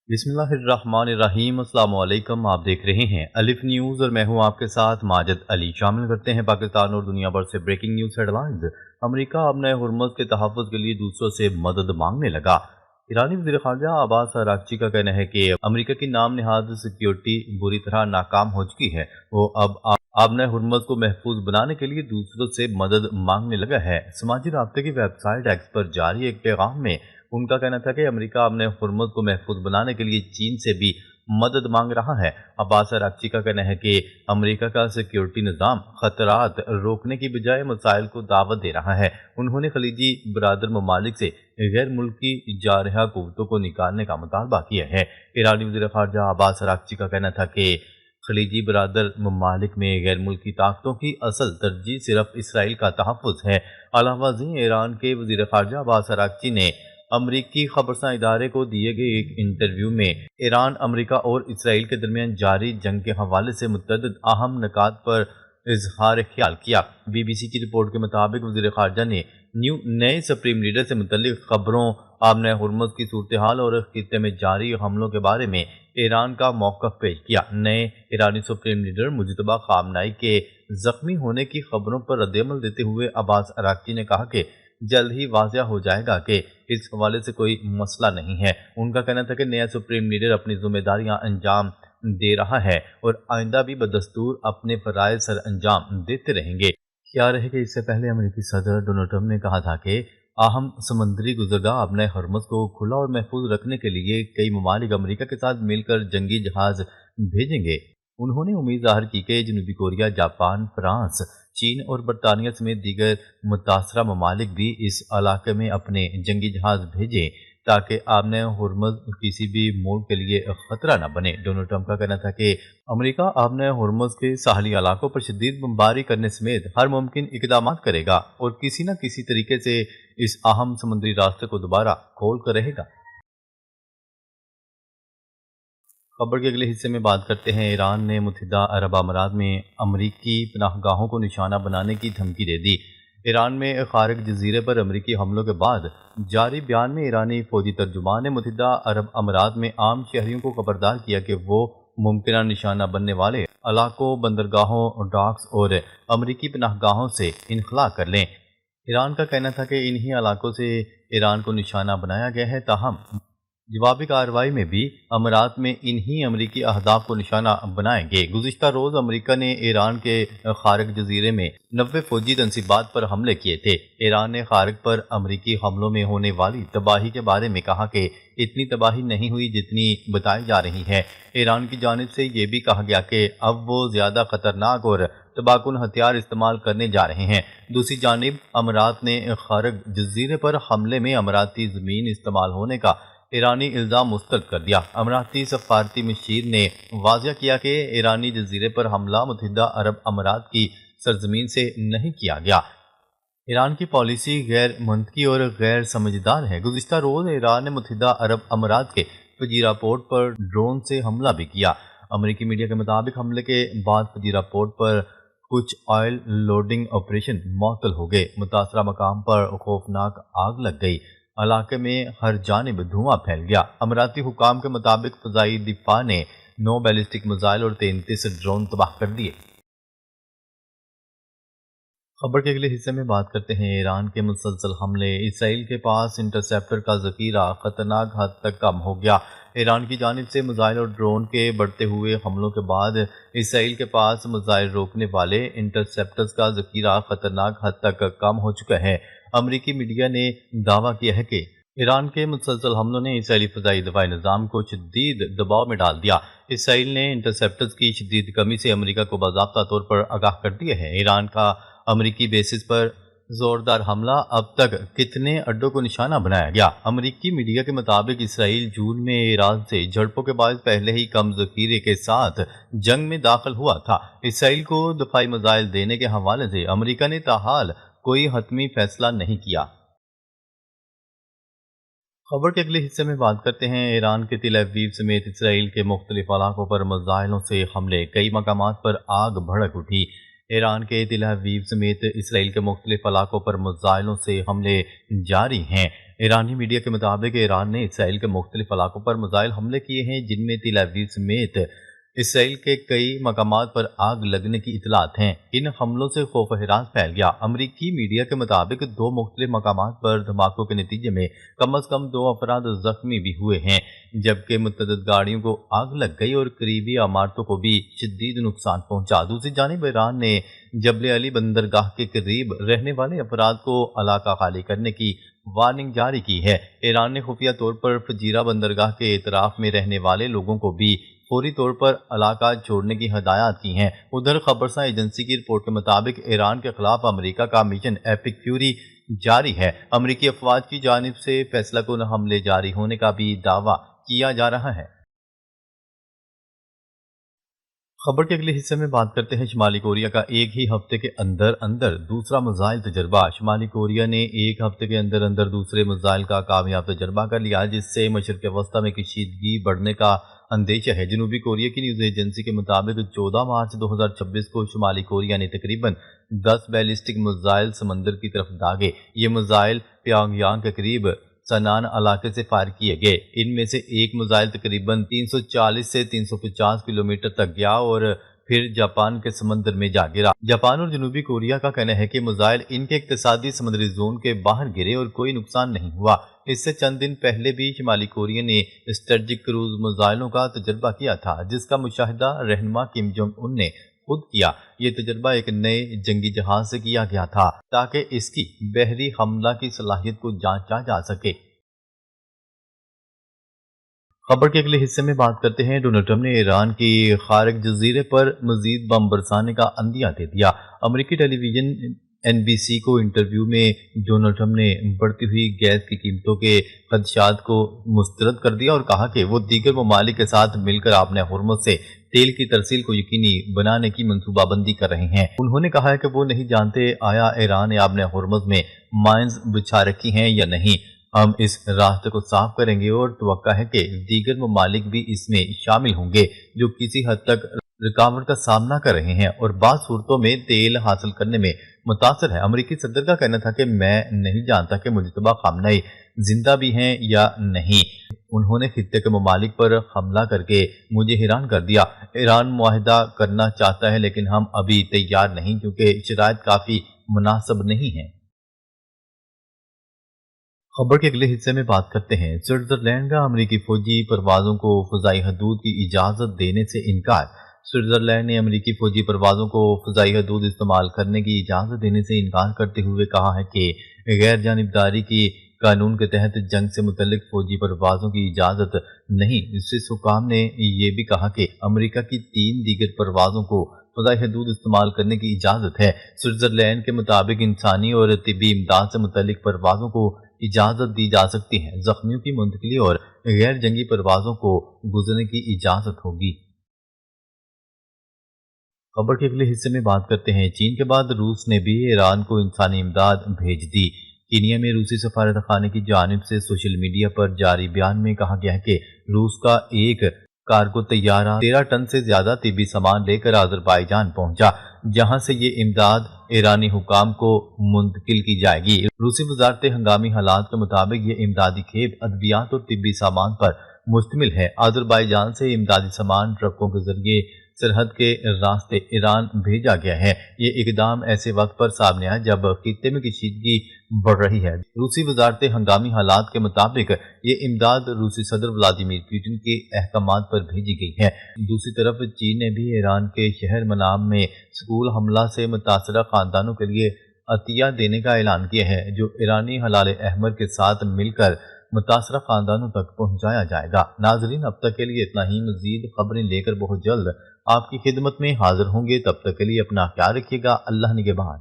बिस्मिल्लाहिर्रहमानिर्रहीम। अस्सलाम वालेकुम। आप देख रहे हैं अलिफ न्यूज़ और मैं हूं आपके साथ माजिद अली। शामिल करते हैं पाकिस्तान और दुनिया भर से ब्रेकिंग न्यूज़ हेडलाइंस। अमेरिका अब नए हुर्मुज़ के तहफ़्फ़ुज़ के लिए दूसरों से मदद मांगने लगा। ईरानी वज़ीर ख़ारजा अब्बास अराग़ची का कहना है कि अमेरिका की नाम नहाद सिक्योरिटी बुरी तरह नाकाम हो चुकी है। वो अब नए हुर्मुज़ को महफूज बनाने के लिए दूसरों से मदद मांगने लगा है। समाजी राब्ते की वेबसाइट एक्स पर जारी एक पैगाम में उनका कहना था कि अमेरिका अपने हुर्मुज़ को महफूज बनाने के लिए चीन से भी मदद मांग रहा है। अब्बास अराग़ची का कहना है कि अमेरिका का सिक्योरिटी निज़ाम खतरात रोकने की बजाय मसाइल को दावत दे रहा है। उन्होंने खलीजी बरादर ममालिक से गैर मुल्की जारहा कुव्वतों को निकालने का मुतालबा किया है। ईरानी वज़ीर ख़ारजा अब्बास अराग़ची का कहना था कि खलीजी बरादर ममालिक में गैर मुल्की ताकतों की असल तरजीह सिर्फ इसराइल का तहफ़्फ़ुज़ है। अलावा ईरान के वज़ीर ख़ारजा अब्बास अराग़ची ने अमरीकी खबरसां इदारे को दिए गए एक इंटरव्यू में ईरान, अमेरिका और इसराइल के दरमियान जारी जंग के हवाले से मुतअद्दिद अहम नुकात पर इजहार ख्याल किया। BBC की रिपोर्ट के मुताबिक वज़ीर ख़ारजा ने नए सुप्रीम लीडर से मुतल्लिक़ खबरों, आमने हुर्मुज़ की सूरत हाल और खित्ते में जारी हमलों के बारे में ईरान का मौक़िफ़ पेश किया। नए ईरानी सुप्रीम लीडर मुज्तबा ख़ामनाई के ज़ख्मी होने की खबरों पर रद्द-ए-अमल देते हुए अब्बास अराग़ची ने कहा कि जल्द ही वाज़ेह हो जाएगा कि इस हवाले से कोई मसला नहीं है। उनका कहना था कि नया सुप्रीम लीडर अपनी जिम्मेदारियां अंजाम दे रहा है और आइंदा भी बदस्तूर अपने फ़राइज़ सर अंजाम देते रहेंगे। क्या रहे कि इससे पहले अमेरिकी सदर डोनाल्ड ट्रंप ने कहा था कि अहम समुद्री गुज़रगाह अपने हुर्मुज़ को खुला और महफूज रखने के लिए कई ममालिक अमेरिका के साथ मिलकर जंगी जहाज़ भेजेंगे। उन्होंने उम्मीद ज़ाहिर की कि जनूबी कोरिया, जापान, फ्रांस, चीन और बरतानिया समेत दीगर मुतासरा ममालिक भी इस इलाके में अपने जंगी जहाज़ भेजें ताकि आमने हुर्मुज़ किसी भी मोड़ के लिए खतरा न बने। डोनाल्ड ट्रंप का कहना था कि अमेरिका आमने हुर्मुज़ के साहली इलाकों पर शदीद बमबारी करने समेत हर मुमकिन इक़दाम करेगा और किसी न किसी तरीके से इस अहम समुद्री रास्ते को दोबारा खोल कर रहेगा। खबर के अगले हिस्से में बात करते हैं। ईरान ने मुत्तहिदा अरब अमारात में अमरीकी पनाहगाहों को निशाना बनाने की धमकी दे दी। ईरान में खारिग जजीरे पर अमरीकी हमलों के बाद जारी बयान में ईरानी फौजी तर्जुमान ने मुत्तहिदा अरब अमारात में आम शहरियों को खबरदार किया कि वो मुमकिन निशाना बनने वाले इलाकों, बंदरगाहों, डॉक्स और अमरीकी पनाहगाहों से इनखला कर लें। ईरान का कहना था कि इन्हीं इलाकों से ईरान को निशाना बनाया गया है, ताहम जवाबी कार्रवाई में भी अमारात में इन्हीं अमरीकी अहदाफ को निशाना बनाएंगे। गुज़िश्ता रोज़ अमरीका ने ईरान के खारिग जजीरे में 90 फौजी तनसीबात पर हमले किए थे। ईरान ने खारिग पर अमरीकी हमलों में होने वाली तबाही के बारे में कहा कि इतनी तबाही नहीं हुई जितनी बताई जा रही है। ईरान की जानिब से ये भी कहा गया कि अब वो ज़्यादा ख़तरनाक और तबाहकुन हथियार इस्तेमाल करने जा रहे हैं। दूसरी जानिब अमारात ने खारिग जजीरे पर हमले में अमाराती ज़मीन इस्तेमाल होने का ईरानी इल्ज़ाम मुस्तरद कर दिया। अमराती सफारती मशीर ने वाज़ेह किया कि ईरानी जजीरे पर हमला मुत्तहिदा अरब अमारात की सरजमीन से नहीं किया गया। ईरान की पॉलिसी गैर मंतकी और गैर समझदार है। गुज़िश्ता रोज़ ईरान ने मुत्तहिदा अरब अमारात के फजीरा पोर्ट पर ड्रोन से हमला भी किया। अमरीकी मीडिया के मुताबिक हमले के बाद फजीरा पोर्ट पर कुछ ऑयल लोडिंग ऑपरेशन मुअत्तल हो गए। मुतासरा मकाम पर खौफनाक आग लग गई। इलाके में हर जानिब धुआं फैल गया। अमराती हुकाम के मुताबिक फ़ज़ाई दिफा ने 9 बैलिस्टिक मिसाइल और 33 ड्रोन तबाह कर दिए। खबर के अगले हिस्से में बात करते हैं। ईरान के मुसलसल हमले, इसराइल के पास इंटरसेप्टर का ज़ख़ीरा ख़तरनाक हद तक कम हो गया। ईरान की जानिब से मिसाइल और ड्रोन के बढ़ते हुए हमलों के बाद इसराइल के पास मिसाइल रोकने वाले इंटरसेप्टर्स का ज़ख़ीरा ख़तरनाक हद तक कम हो चुका है। अमरीकी मीडिया ने दावा किया है कि ईरान के मुसलसल हमलों ने इसराइली फ़ज़ाई दफ़ाई निज़ाम को शदीद दबाव में डाल दिया। इसराइल ने इंटरसेप्टर्स की शदीद कमी से अमरीका को बाज़ाब्ता तौर पर आगाह कर दिया है। ईरान का अमरीकी बेसिस पर जोरदार हमला, अब तक कितने अड्डों को निशाना बनाया गया। अमरीकी मीडिया के मुताबिक इसराइल जून में ईरान से झड़पों के बाद पहले ही कम ज़ख़ीरे के साथ जंग में दाखिल हुआ था। इसराइल को दफ़ाई मिसाइल देने के हवाले से अमरीका ने ताहाल कोई हतमी फैसला नहीं किया। खबर के अगले हिस्से में बात करते हैं। ईरान के तिल अवीव समेत इसराइल के मुख्तलिफ इलाकों पर मिसाइलों से हमले, कई मकामात पर आग भड़क उठी। ایران کے تل اویو سمیت اسرائیل کے مختلف علاقوں پر میزائلوں سے حملے جاری ہیں۔ ایرانی میڈیا کے مطابق ایران نے اسرائیل کے مختلف علاقوں پر میزائل حملے کیے ہیں، جن میں تل اویو سمیت اسرائیل کے کئی مقامات پر آگ لگنے کی اطلاعات ہیں۔ ان حملوں سے خوف و ہراس پھیل گیا۔ امریکی میڈیا کے مطابق 2 مختلف مقامات پر دھماکوں کے نتیجے میں کم از کم 2 افراد زخمی بھی ہوئے ہیں، جبکہ متعدد گاڑیوں کو آگ لگ گئی اور قریبی عمارتوں کو بھی شدید نقصان پہنچا۔ دوسری جانب ایران نے جبل علی بندرگاہ کے قریب رہنے والے افراد کو علاقہ خالی کرنے کی وارننگ جاری کی ہے۔ ایران نے خفیہ طور پر فجیرہ بندرگاہ کے اطراف میں رہنے والے لوگوں کو بھی فوری طور پر علاقہ چھوڑنے کی ہدایات کی ہیں۔ ادھر خبرساں ایجنسی کی رپورٹ کے مطابق ایران کے خلاف امریکہ کا مشن ایپک فیوری جاری ہے۔ امریکی افواج کی جانب سے فیصلہ کن حملے جاری ہونے کا بھی دعویٰ کیا جا رہا ہے۔ خبر کے اگلے حصے میں بات کرتے ہیں شمالی کوریا کا ایک ہی ہفتے کے اندر اندر دوسرا میزائل تجربہ۔ شمالی کوریا نے ایک ہفتے کے اندر اندر دوسرے میزائل کا کامیاب تجربہ کر لیا، جس سے مشرق وسطی میں کشیدگی بڑھنے کا اندیشہ ہے۔ جنوبی کوریا کی نیوز ایجنسی کے مطابق 14 مارچ 2026 کو شمالی کوریا نے تقریباً 10 بیلسٹک میزائل سمندر کی طرف داغے۔ یہ میزائل پیانگ یانگ کے قریب سنان علاقے سے فائر کیے گئے۔ ان میں سے ایک میزائل تقریباً 340 سے 350 کلومیٹر تک گیا اور پھر جاپان کے سمندر میں جا گرا۔ جاپان اور جنوبی کوریا کا کہنا ہے کہ میزائل ان کے اقتصادی سمندری زون کے باہر گرے اور کوئی نقصان نہیں ہوا۔ اس سے چند دن پہلے بھی شمالی کوریا نے اسٹریٹجک کروز میزائلوں کا تجربہ کیا تھا، جس کا مشاہدہ رہنما کم جونگ ان نے خود کیا۔ یہ تجربہ ایک نئے جنگی جہاز سے کیا گیا تھا تاکہ اس کی بحری حملہ کی صلاحیت کو جانچا جا سکے۔ خبر کے اگلے حصے میں بات کرتے ہیں ڈونلڈ ٹرمپ نے ایران کی خارق جزیرے پر مزید بم برسانے کا عندیہ دے دیا۔ امریکی ٹیلی ویژن NBC کو انٹرویو میں ڈونلڈ ٹرمپ نے بڑھتی ہوئی گیس کی قیمتوں کے خدشات کو مسترد کر دیا اور کہا کہ وہ دیگر ممالک کے ساتھ مل کر آبِ ہرمز سے تیل کی ترسیل کو یقینی بنانے کی منصوبہ بندی کر رہے ہیں۔ انہوں نے کہا ہے کہ وہ نہیں جانتے آیا ایران نے آبِ ہرمز میں مائنز بچھا رکھی ہیں یا نہیں۔ ہم اس راستے کو صاف کریں گے اور توقع ہے کہ دیگر ممالک بھی اس میں شامل ہوں گے جو کسی حد تک رکاوٹ کا سامنا کر رہے ہیں اور بعض صورتوں میں تیل حاصل کرنے میں متاثر ہے۔ امریکی صدر کا کہنا تھا کہ میں نہیں جانتا کہ مجتبی خامنہ زندہ بھی ہیں یا نہیں۔ انہوں نے خطے کے ممالک پر حملہ کر کے مجھے حیران کر دیا۔ ایران معاہدہ کرنا چاہتا ہے لیکن ہم ابھی تیار نہیں کیونکہ شرائط کافی مناسب نہیں ہیں۔ خبر کے اگلے حصے میں بات کرتے ہیں سوئٹزرلینڈ کا امریکی فوجی پروازوں کو فضائی حدود کی اجازت دینے سے انکار۔ سوئٹزرلینڈ نے امریکی فوجی پروازوں کو فضائی حدود استعمال کرنے کی اجازت دینے سے انکار کرتے ہوئے کہا ہے کہ غیر جانبداری کی قانون کے تحت جنگ سے متعلق فوجی پروازوں کی اجازت نہیں۔ سوئس حکام نے یہ بھی کہا کہ امریکہ کی 3 دیگر پروازوں کو فضائی حدود استعمال کرنے کی اجازت ہے۔ سوئٹزرلینڈ کے مطابق انسانی اور طبی امداد سے متعلق پروازوں کو اجازت دی جا سکتی ہے، زخمیوں کی منتقلی اور غیر جنگی پروازوں کو گزرنے کی اجازت ہوگی۔ خبر کے اگلے حصے میں بات کرتے ہیں چین کے بعد روس نے بھی ایران کو انسانی امداد بھیج دی۔ کینیا میں روسی سفارت خانے کی جانب سے سوشل میڈیا پر جاری بیان میں کہا گیا ہے کہ روس کا ایک کارگو طیارہ 13 ٹن سے زیادہ طبی سامان لے کر آذربائیجان پہنچا، جہاں سے یہ امداد ایرانی حکام کو منتقل کی جائے گی۔ روسی وزارت ہنگامی حالات کے مطابق یہ امدادی کھیپ ادویات اور طبی سامان پر مشتمل ہے۔ آذربائیجان سے امدادی سامان ٹرکوں کے ذریعے سرحد کے راستے ایران بھیجا گیا ہے۔ یہ اقدام ایسے وقت پر سامنے آیا جب خطے میں کشیدگی بڑھ رہی ہے۔ روسی وزارت ہنگامی حالات کے مطابق یہ امداد روسی صدر ولادیمیر پوٹن کے احکامات پر بھیجی گئی ہے۔ دوسری طرف چین نے بھی ایران کے شہر منام میں اسکول حملہ سے متاثرہ خاندانوں کے لیے عطیہ دینے کا اعلان کیا ہے، جو ایرانی ہلال احمر کے ساتھ مل کر متاثرہ خاندانوں تک پہنچایا جائے گا۔ ناظرین، اب تک کے لیے اتنا ہی۔ مزید خبریں لے کر بہت جلد آپ کی خدمت میں حاضر ہوں گے۔ تب تک کے لیے اپنا خیال رکھیے گا۔ اللہ نگہبان۔